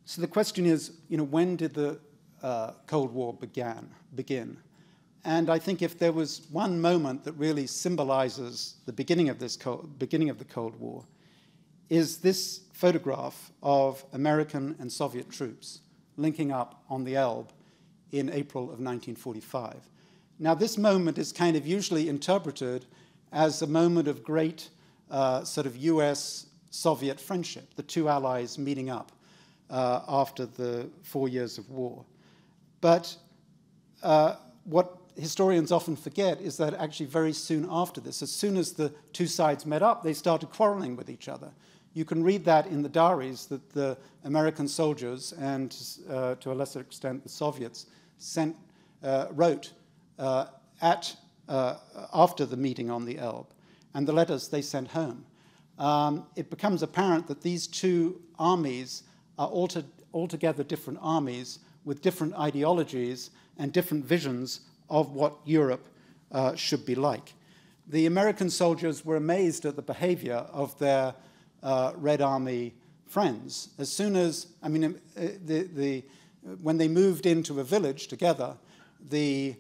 So the question is, when did the Cold War begin? And I think if there was one moment that really symbolizes the beginning of the Cold War, is this photograph of American and Soviet troops linking up on the Elbe in April of 1945. Now, this moment is kind of usually interpreted as a moment of great sort of US-Soviet friendship, the two allies meeting up after the 4 years of war. But what historians often forget is that actually very soon after this, as soon as the two sides met up, they started quarreling with each other. You can read that in the diaries that the American soldiers and, to a lesser extent, the Soviets wrote after the meeting on the Elbe, and the letters they sent home. It becomes apparent that these two armies are altogether different armies with different ideologies and different visions of what Europe should be like. The American soldiers were amazed at the behavior of their Red Army friends. As soon as, when they moved into a village together, the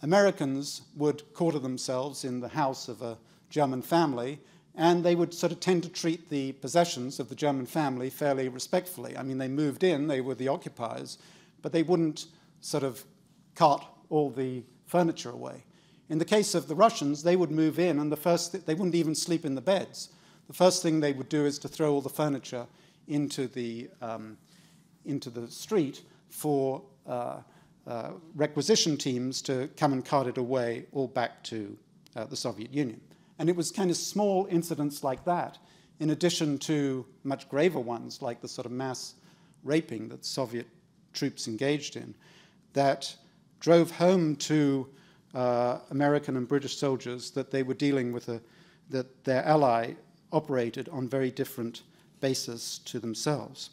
Americans would quarter themselves in the house of a German family, and they would sort of tend to treat the possessions of the German family fairly respectfully. I mean, they moved in, they were the occupiers, but they wouldn't sort of cart all the furniture away. In the case of the Russians, they would move in, and they wouldn't even sleep in the beds. The first thing they would do is to throw all the furniture into the street for requisition teams to come and cart it away all back to the Soviet Union. And it was kind of small incidents like that, in addition to much graver ones, like the sort of mass raping that Soviet troops engaged in, that drove home to American and British soldiers that they were dealing with that their ally operated on very different bases to themselves.